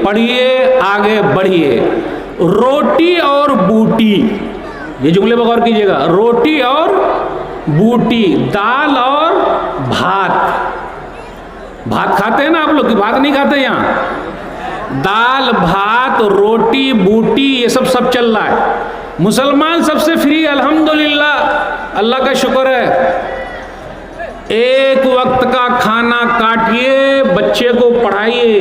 पढ़िए, आगे बढ़िए। रोटी और बूटी, ये जुमले पर गौर कीजिएगा। रोटी और बूटी, दाल और भात। भात खाते हैं ना आप लोग, कि भात नहीं खाते यहाँ? दाल, भात, रोटी, बूटी, ये सब चल रहा है। मुसलमान सबसे फ्री, अल्हम्दुलिल्लाह, अल्लाह का शुक्र है। एक वक्त का खाना काटिए, बच्चे को पढ़ाइए।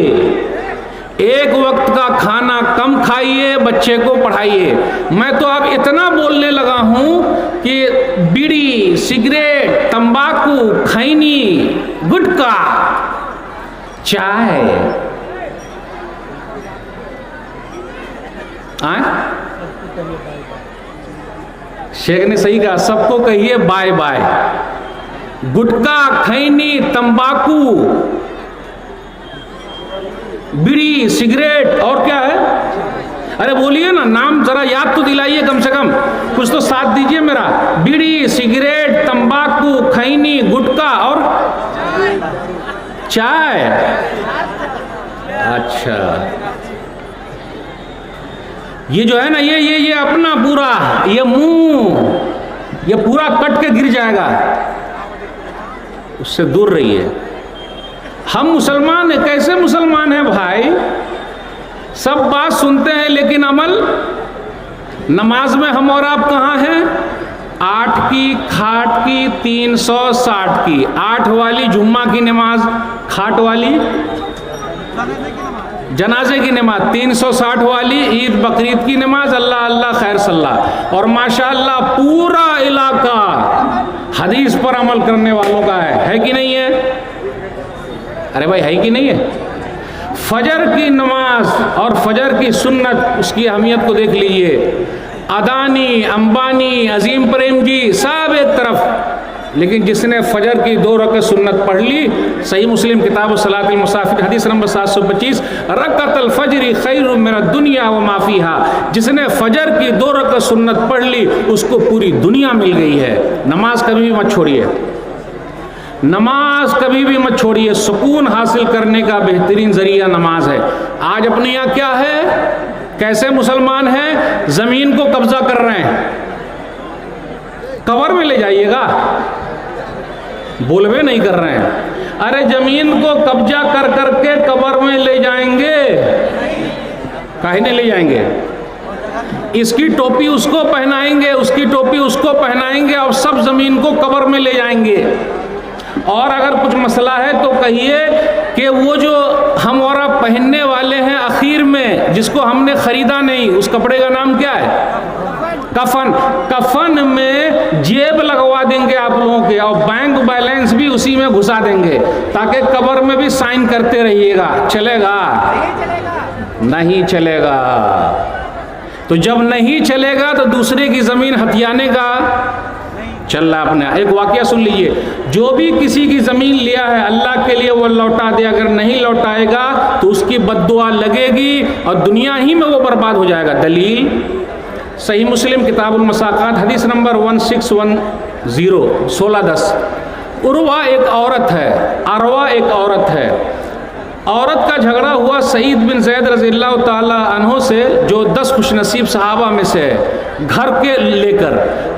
एक वक्त का खाना कम खाइए, बच्चे को पढ़ाइए। मैं तो अब इतना बोलने लगा हूं कि बीड़ी, सिगरेट, तंबाकू, खैनी, गुटखा, चाय, शेख ने सही कहा, सबको कहिए बाय बाय। गुटखा, खैनी, तंबाकू, बीड़ी, सिगरेट, और क्या है? अरे बोलिए ना, नाम जरा याद तो दिलाइए, कम से कम कुछ तो साथ दीजिए मेरा। बीड़ी, सिगरेट, तंबाकू, खैनी, गुटखा और चाय। अच्छा, ये जो है ना, ये अपना पूरा, ये मुंह, ये पूरा कट के गिर जाएगा, उससे दूर रहिए। हम मुसलमान हैं, कैसे मुसलमान हैं भाई? सब बात सुनते हैं लेकिन अमल, नमाज में हम और आप कहाँ हैं? 8 की, खाट की, 360 की। 8 वाली जुम्मा की नमाज, खाट वाली जनाजे की नमाज, 360 वाली ईद बकरीद की नमाज, अल्लाह अल्लाह खैर सल्लाह। और माशाअल्लाह पूरा इलाका हदीस पर अमल करने वालों का है कि नहीं है? अरे भाई, है कि नहीं है? फजर की नमाज और फजर की सुन्नत, उसकी अहमियत को देख लीजिए। अदानी, अंबानी, अजीम प्रेम जी सब एक तरफ, लेकिन जिसने फजर की 2 रकअत सुन्नत पढ़ ली, सही मुस्लिम किताब सलातुल मुसाफिर हदीस नंबर 725, रकअतुल फज्र खैरुम मिनद दुनिया व मा फीहा, जिसने फजर की 2 रकअत सुन्नत पढ़ ली, उसको पूरी दुनिया मिल गई है। नमाज कभी भी मत छोड़िए, नमाज कभी भी मत छोड़िए। सुकून हासिल करने का बेहतरीन जरिया नमाज है। आज अपने यहाँ क्या है, कैसे मुसलमान हैं? जमीन को कब्जा कर रहे हैं। कब्र में ले जाइएगा, बोलवे नहीं कर रहे हैं। अरे जमीन को कब्जा कर करके कब्र में ले जाएंगे, काहे नहीं ले जाएंगे? इसकी टोपी उसको पहनाएंगे, उसकी टोपी उसको पहनाएंगे, और सब जमीन को कब्र में ले जाएंगे। और अगर कुछ मसला है तो कहिए कि वो जो हम और आप पहनने वाले हैं आखिर में, जिसको हमने खरीदा नहीं, उस कपड़े का नाम क्या है? कफन। कफन में जेब लगवा देंगे आप लोगों के, और बैंक बैलेंस भी उसी में घुसा देंगे, ताकि कब्र में भी साइन करते रहिएगा। चलेगा? नहीं चलेगा। तो जब नहीं चलेगा तो दूसरे की जमीन हथियाने का चल रहा अपने। एक वाकया सुन लीजिए, जो भी किसी की जमीन लिया है अल्लाह के लिए वो लौटा दे, अगर नहीं लौटाएगा तो उसकी बद्दुआ लगेगी और दुनिया ही में वो बर्बाद हो जाएगा। दलील सही मुस्लिम किताबुल मसाकात हदीस नंबर 1610, 1610। उर्वा एक औरत है, अरवा एक औरत है। औरत का झगड़ा हुआ सईद बिन ज़ैद रज़ियल्लाहु ताला अन्हो से, जो 10 खुशनसीब सहाबा में से है। घर के लेकर,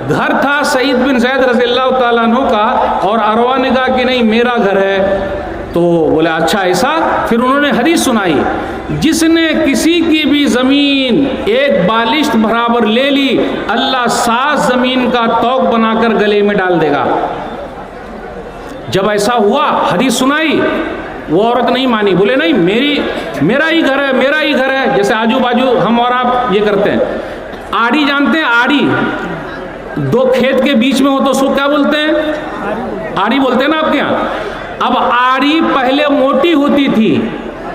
घर था सईद बिन ज़ैद रज़ियल्लाहु ताला अन्हो का, और अरवा ने कहा कि नहीं मेरा घर है। तो बोले अच्छा ऐसा? फिर उन्होंने हदीस सुनाई, जिसने किसी की भी ज़मीन एक बालिश्त बराबर ले ली, अल्लाह 7 ज़मीन का तौक बनाकर गले में डाल देगा। जब ऐसा हुआ, हदीस सुनाई, वो औरत नहीं मानी, बोले नहीं मेरा ही घर है, मेरा ही घर है। जैसे आजू बाजू हम और आप ये करते हैं। आड़ी जानते हैं? आड़ी 2 खेत के बीच में हो तो उसको क्या बोलते हैं? आड़ी बोलते हैं ना आपके यहाँ। अब आड़ी पहले मोटी होती थी,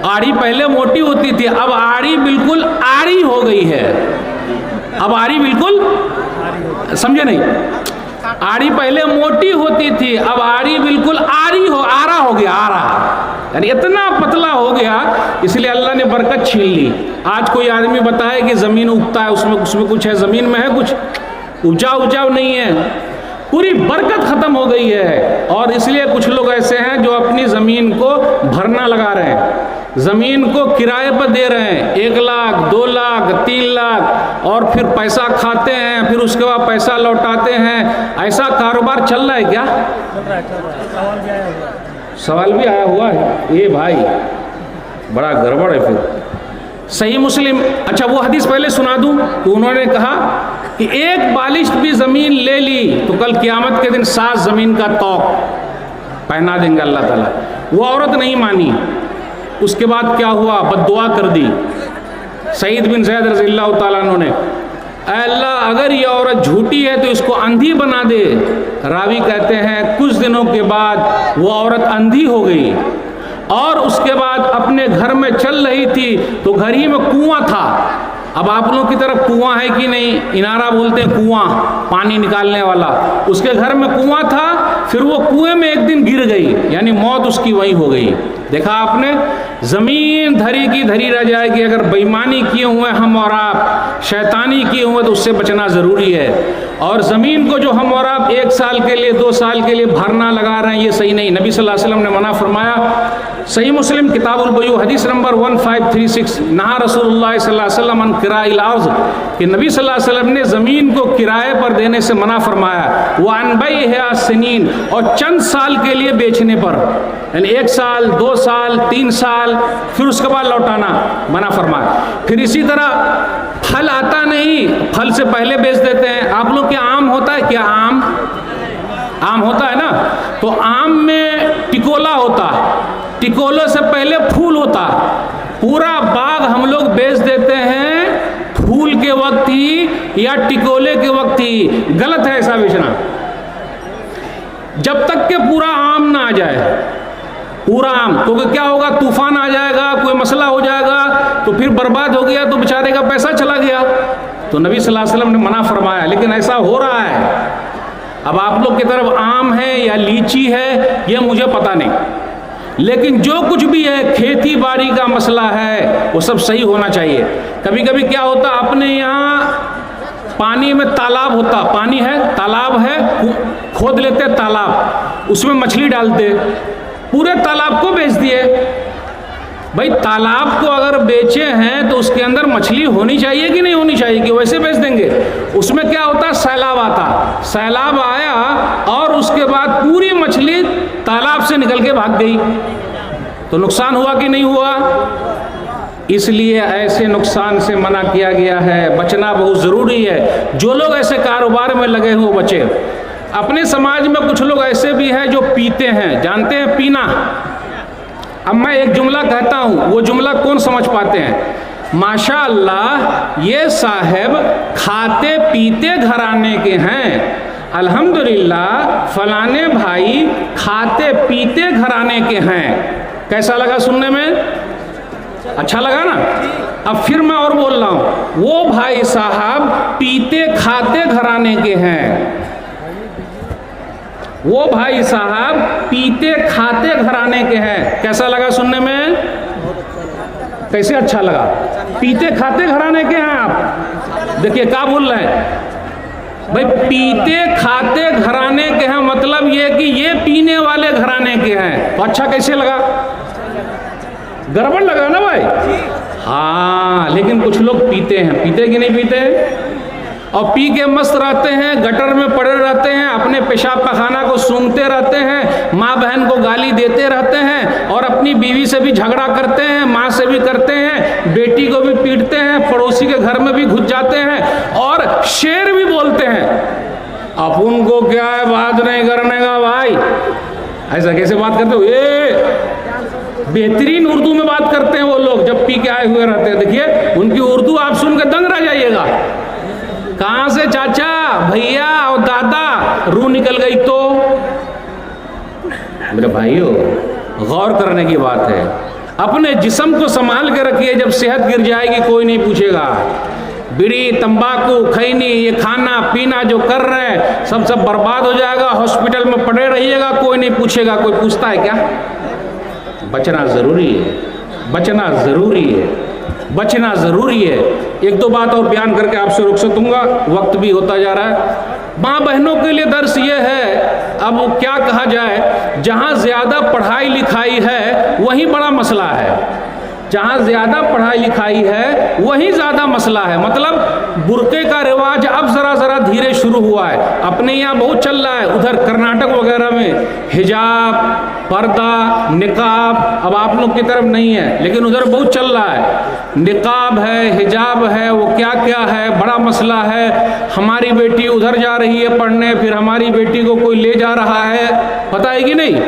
आड़ी पहले मोटी होती थी, अब आड़ी बिल्कुल आड़ी हो गई है। अब आड़ी बिल्कुल, समझे नहीं? आड़ी पहले मोटी होती थी, अब आड़ी बिल्कुल आरा हो गया, आरा, यानी इतना पतला हो गया। इसलिए अल्लाह ने बरकत छीन ली। आज कोई आदमी बताए कि जमीन उगता है, उसमें कुछ है, जमीन में है कुछ, उपजाऊ नहीं है, पूरी बरकत खत्म हो गई है। और इसलिए कुछ लोग ऐसे हैं जो अपनी जमीन को भरना लगा रहे हैं। ज़मीन को किराए पर दे रहे हैं, 1 लाख 2 लाख 3 लाख, और फिर पैसा खाते हैं, फिर उसके बाद पैसा लौटाते हैं। ऐसा कारोबार चल रहा है क्या? सवाल भी आया हुआ है। ये भाई बड़ा गड़बड़ है। फिर सही मुस्लिम, अच्छा वो हदीस पहले सुना दूं कि उन्होंने कहा कि एक बालिश भी ज़मीन ले ली तो कल क़यामत के दिन 7 ज़मीन का तौक पहना देंगे अल्लाह ताला। वो औरत नहीं मानी, उसके बाद क्या हुआ, बद्दुआ कर दी। सईद बिन ज़ैद रज़ियल्लाहु ताला अन्हु ने, अल्लाह अगर ये औरत झूठी है तो इसको अंधी बना दे। रावी कहते हैं कुछ दिनों के बाद वो औरत अंधी हो गई और उसके बाद अपने घर में चल रही थी तो घर ही में कुआं था। अब आप लोगों की तरफ कुआं है कि नहीं? इनारा बोलते हैं कुआं, पानी निकालने वाला। उसके घर में कुआं था, फिर वो कुएं में एक दिन गिर गई, यानी मौत उसकी वहीं हो गई। देखा आपने, ज़मीन धरी की धरी रह जाएगी। अगर बेईमानी किए हुए हम और आप, शैतानी किए हुए, तो उससे बचना ज़रूरी है। और ज़मीन को जो हम और आप 1 साल के लिए 2 साल के लिए भरना लगा रहे हैं, ये सही नहीं। नबी सल्लल्लाहु अलैहि वसल्लम ने मना फरमाया। सही मुस्लिम किताबुल बुयू हदीस नंबर 1536, नहा रसूलुल्लाह सल्लल्लाहु अलैहि वसल्लम अन किराइल अर्ज़, कि नबी सल्लल्लाहु अलैहि वसल्लम ने ज़मीन को किराए पर देने से मना फरमाया। व अन बैइहा सनीन, और चंद साल के लिए बेचने पर, यानी 1 साल 2 साल 3 साल, फिर उसके बाद लौटाना मना फरमाया। फिर इसी तरह फल आता नहीं, फल से पहले बेच देते हैं। आप लोग के आम होता है क्या? आम होता है ना, तो आम में टिकोला होता, टिकोले से पहले फूल होता। पूरा बाग हम लोग बेच देते हैं फूल के वक्त ही या टिकोले के वक्त ही। गलत है ऐसा बेचना। जब तक के पूरा आम ना आ जाए, पूरा आम, तो क्या होगा, तूफान आ जाएगा, कोई मसला हो जाएगा, तो फिर बर्बाद हो गया तो बेचारे का पैसा चला गया। तो नबी सल्लल्लाहु अलैहि वसल्लम ने मना फरमाया, लेकिन ऐसा हो रहा है। अब आप लोग की तरफ आम है या लीची है ये मुझे पता नहीं, लेकिन जो कुछ भी है, खेती बाड़ी का मसला है, वो सब सही होना चाहिए। कभी कभी क्या होता, अपने यहाँ पानी में तालाब होता, पानी है, तालाब है, खोद लेते तालाब, उसमें मछली डालते, पूरे तालाब को बेच दिए। भाई तालाब को अगर बेचे हैं तो उसके अंदर मछली होनी चाहिए कि नहीं होनी चाहिए, कि वैसे बेच देंगे? उसमें क्या होता, सैलाब आता, सैलाब आया और उसके बाद पूरी मछली तालाब से निकल के भाग गई, तो नुकसान हुआ कि नहीं हुआ? इसलिए ऐसे नुकसान से मना किया गया है, बचना बहुत ज़रूरी है। जो लोग ऐसे कारोबार में लगे हुए बचे। अपने समाज में कुछ लोग ऐसे भी हैं जो पीते हैं, जानते हैं पीना। अब मैं एक जुमला कहता हूँ, वो जुमला कौन समझ पाते हैं? माशाअल्लाह ये साहब खाते पीते घराने के हैं, अल्हम्दुलिल्लाह फलाने भाई खाते पीते घराने के हैं। कैसा लगा सुनने में? अच्छा लगा ना? अब फिर मैं और बोल रहा हूँ, वो भाई साहब पीते खाते घराने के हैं, वो भाई साहब पीते खाते घराने के हैं। कैसा लगा सुनने में? कैसे अच्छा लगा? पीते खाते घराने के हैं आप। देखिए क्या बोल रहे हैं भाई, पीते खाते घराने के हैं, मतलब ये कि ये पीने वाले घराने के हैं। तो अच्छा कैसे लगा? गड़बड़ लगा ना भाई? हाँ, लेकिन कुछ लोग पीते हैं, पीते कि नहीं पीते? और पी के मस्त रहते हैं, गटर में पड़े रहते हैं, अपने पेशाब पखाना को सूंघते रहते हैं, माँ बहन को गाली देते रहते हैं, और अपनी बीवी से भी झगड़ा करते हैं, माँ से भी करते हैं, बेटी को भी पीटते हैं, पड़ोसी के घर में भी घुस जाते हैं, और शेर भी बोलते हैं। अब उनको क्या है, बात नहीं करने का भाई। ऐसा कैसे बात करते हो? ये बेहतरीन उर्दू में बात करते हैं वो लोग जब पी के आए हुए रहते हैं। देखिए उनकी उर्दू आप सुन के दंग रह जाइएगा। कहाँ से चाचा, भैया और दादा, रूह निकल गई तो? मेरे भाइयों, गौर करने की बात है। अपने जिस्म को संभाल के रखिए, जब सेहत गिर जाएगी कोई नहीं पूछेगा। बीड़ी तंबाकू खैनी ये खाना पीना जो कर रहे हैं सब बर्बाद हो जाएगा, हॉस्पिटल में पड़े रहिएगा, कोई नहीं पूछेगा। कोई पूछता है क्या? बचना ज़रूरी है, बचना ज़रूरी है, बचना ज़रूरी है। एक दो बात और बयान करके आपसे रुक सकूँगा, वक्त भी होता जा रहा है। माँ बहनों के लिए दर्स ये है, अब क्या कहा जाए, जहाँ ज़्यादा पढ़ाई लिखाई है वहीं बड़ा मसला है। जहाँ ज़्यादा पढ़ाई लिखाई है वहीं ज़्यादा मसला है। मतलब बुर्के का रिवाज अब ज़रा ज़रा धीरे शुरू हुआ है, अपने यहाँ बहुत चल रहा है, उधर कर्नाटक वगैरह में हिजाब, पर्दा, निकाब, अब आप लोग की तरफ नहीं है लेकिन उधर बहुत चल रहा है। निकाब है, हिजाब है, वो क्या क्या है, बड़ा मसला है। हमारी बेटी उधर जा रही है पढ़ने, फिर हमारी बेटी को कोई ले जा रहा है, पता है कि नहीं,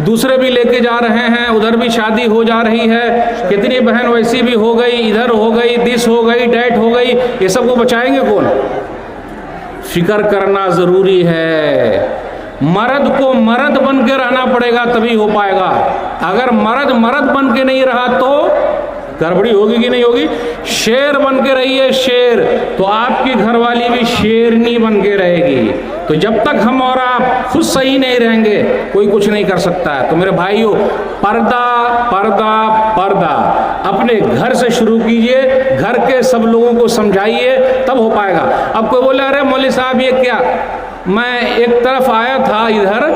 दूसरे भी लेके जा रहे हैं, उधर भी शादी हो जा रही है, कितनी बहन वैसी भी हो गई, इधर हो गई, दिस हो गई, डैट हो गई, ये सब को बचाएंगे कौन? फिक्र करना ज़रूरी है। मर्द को मर्द बन के रहना पड़ेगा तभी हो पाएगा। अगर मर्द बन के नहीं रहा तो गड़बड़ी होगी कि नहीं होगी? शेर बन के रहिए, शेर, तो आपकी घरवाली भी शेरनी बन के रहेगी। तो जब तक हम और आप खुद सही नहीं रहेंगे कोई कुछ नहीं कर सकता है। तो मेरे भाइयों, पर्दा पर्दा पर्दा अपने घर से शुरू कीजिए, घर के सब लोगों को समझाइए, तब हो पाएगा। अब कोई बोले अरे मौलवी साहब ये क्या, मैं एक तरफ आया था इधर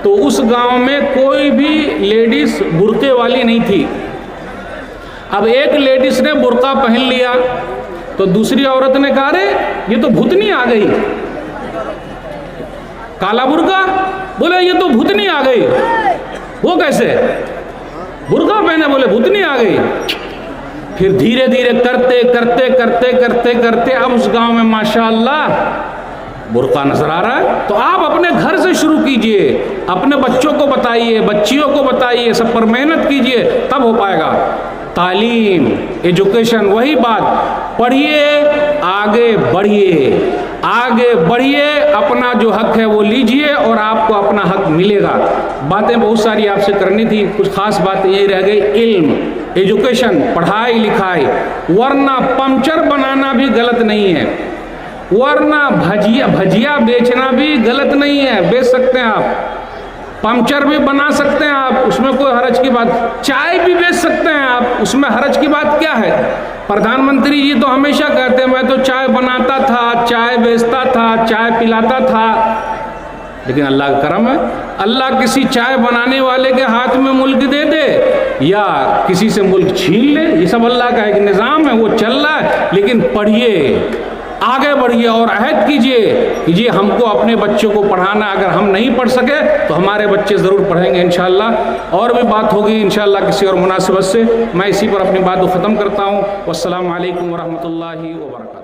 तो उस गांव में कोई भी लेडीज बुर्के वाली नहीं थी। अब एक लेडीज ने बुर्का पहन लिया तो दूसरी औरत ने कहा अरे ये तो भूतनी आ गई, काला बुर्का, बोले ये तो भूतनी आ गई। वो कैसे? बुर्का पहने, बोले भूतनी आ गई। फिर धीरे धीरे करते करते करते करते करते अब उस गांव में माशाअल्लाह बुर्का नजर आ रहा है। तो आप अपने घर से शुरू कीजिए, अपने बच्चों को बताइए, बच्चियों को बताइए, सब पर मेहनत कीजिए, तब हो पाएगा। तालीम, एजुकेशन, वही बात, पढ़िए, आगे बढ़िए, आगे बढ़िए, अपना जो हक है वो लीजिए और आपको अपना हक मिलेगा। बातें बहुत सारी आपसे करनी थी, कुछ खास बातें यही रह गई। इल्म, एजुकेशन, पढ़ाई लिखाई, वरना पंचर बनाना भी गलत नहीं है, वरना भजिया बेचना भी गलत नहीं है, बेच सकते हैं आप, पंचर भी बना सकते हैं आप, उसमें कोई हरज की बात, चाय भी बेच सकते हैं आप, उसमें हरज की बात क्या है? प्रधानमंत्री जी तो हमेशा कहते हैं मैं तो चाय बनाता था, चाय बेचता था, चाय पिलाता था। लेकिन अल्लाह का करम है, अल्लाह किसी चाय बनाने वाले के हाथ में मुल्क दे दे या किसी से मुल्क छीन ले, ये सब अल्लाह का एक निज़ाम है, वो चल रहा है। लेकिन पढ़िए, आगे बढ़िए और अहद कीजिए कि जी हमको अपने बच्चों को पढ़ाना, अगर हम नहीं पढ़ सके तो हमारे बच्चे ज़रूर पढ़ेंगे इंशाअल्लाह। और भी बात होगी इंशाअल्लाह किसी और मुनासिबत से। मैं इसी पर अपनी बात को ख़त्म करता हूँ। वस्सलामु अलैकुम वरहमतुल्लाहि वबरकातुहू।